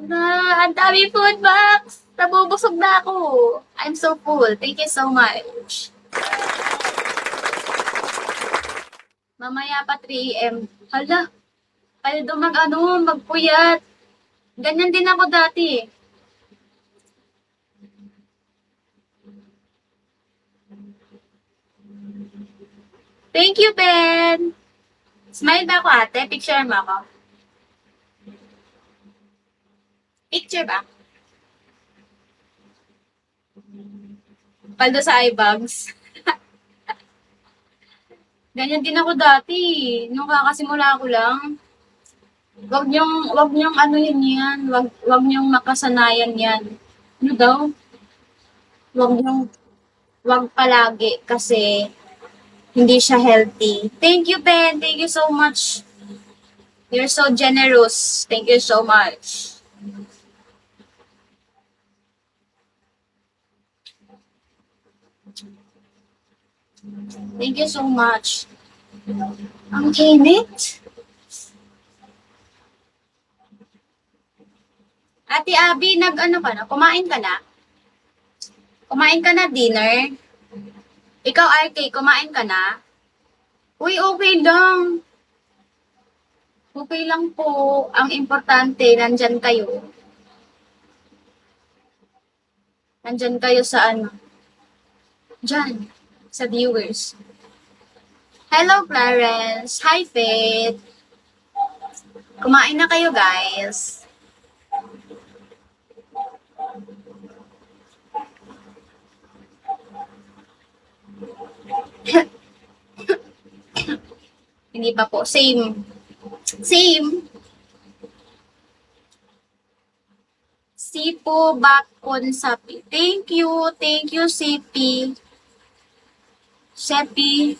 Ang dami food box! Nabubusog na ako. I'm so full. Thank you so much. Mamaya pa 3 AM. Hala, paldo magpuyat. Ganyan din ako dati. Thank you, Ben. Smile ba ako, ate? Picture mo ako. Picture ba? Paldo sa eyebags. Ganyan din ako dati. Nung kakasimula ko lang. Wag niyong ano yun yan. Wag niyong makasanayan yan. Ano daw? Wag niyong, wag palagi kasi hindi siya healthy. Thank you, Ben. Thank you so much. You're so generous. Thank you so much. Thank you so much. Ang init. Ate Abby, nag-ano ka na? Kumain ka na? Kumain ka na dinner? Ikaw, RK, kumain ka na? Uy, okay lang. Okay lang po. Ang importante, nandyan kayo. Nandyan kayo sa ano? Diyan, sa viewers. Hello, Clarence. Hi, Faith. Kumain na kayo, guys. Hindi pa po. Same. Same. Sipo bakon sapi. Thank you. Thank you, Sipi. Sepi.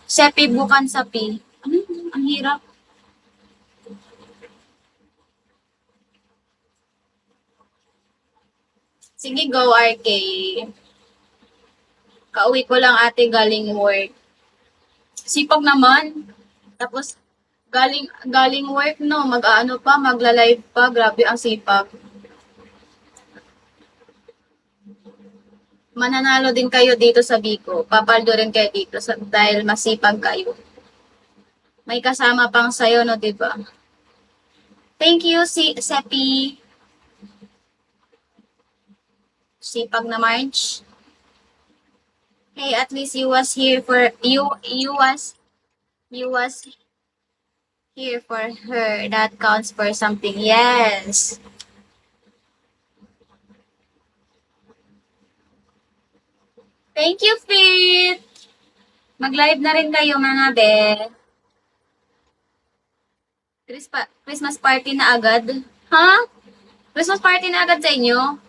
Sepi bukan sapi. Ano? Ang hirap. Sige, go, RK. Kauwi ko lang ate galing work. Sipag naman. Tapos, galing work, no, mag-aano pa, magla-live pa, grabe ang sipag. Mananalo din kayo dito sa Biko. Papaldo rin kayo dito dahil masipag kayo. May kasama pang sayo, no, diba? Thank you, Sepi. Sipag na March. Hey, at least you was here for, you was here for her. That counts for something. Yes. Thank you, Fit. Mag-live na rin kayo, mga be. Christmas party na agad? Ha? Christmas party na agad sa inyo?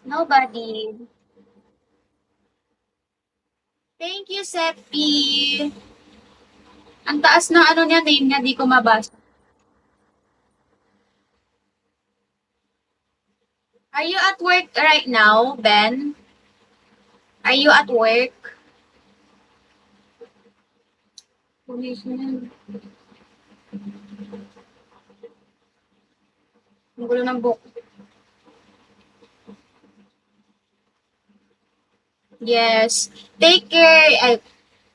Nobody. Thank you, Seppi. Ang taas ng ano niya, name niya, di ko mabasa. Are you at work right now, Ben? Are you at work? Ang gulo ng book. Yes. Take care.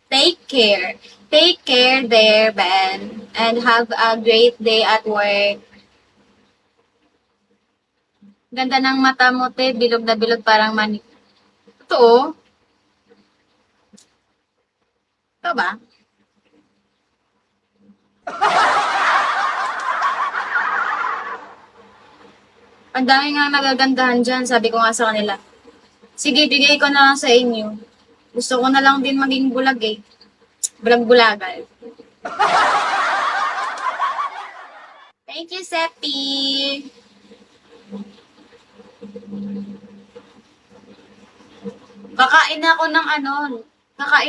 Take care. Take care there, Ben. And have a great day at work. Ganda ng mata mo, te. Bilog na bilog parang mani. Totoo? Ito ba? Ang dami nga nagagandahan dyan. Sabi ko nga sa kanila. Sige, bigay ko na lang sa inyo. Gusto ko na lang din maging bulag eh. Bulag-bulagal. Thank you, Seppi. Kakain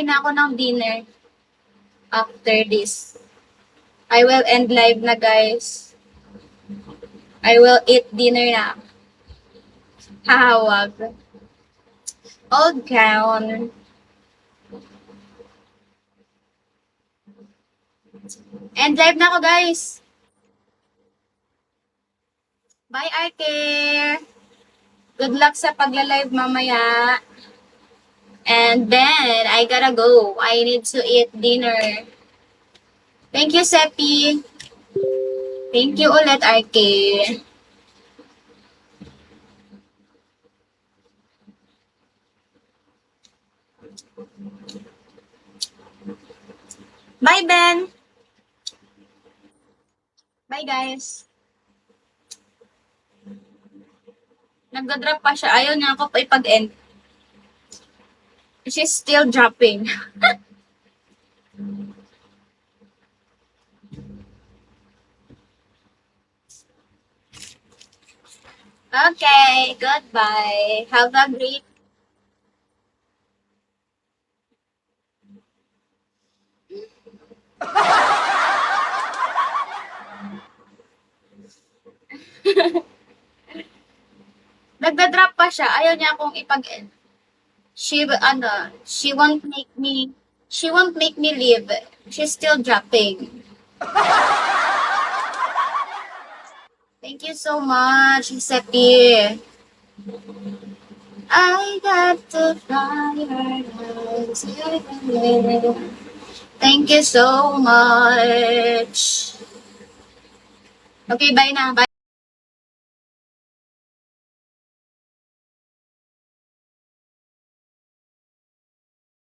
ako ng dinner after this. I will end live na, guys. I will eat dinner na. Hahawag. Old gown. And live na ako, guys. Bye, Arke. Good luck sa pagla-live mamaya. And then, I gotta go. I need to eat dinner. Thank you, Seppi. Thank you ulit, Arke. Bye, Ben. Bye, guys. Nagda-drop pa siya. Ayaw niya ako pa ipag-end. She's still dropping. Okay, goodbye. Have a great Nagda-drop pa siya. Ayaw niya akong ipag-end. She won't make me leave. She's still dropping. Thank you so much, Seppi. I got to fly her. Thank you so much. Okay, bye na. Bye.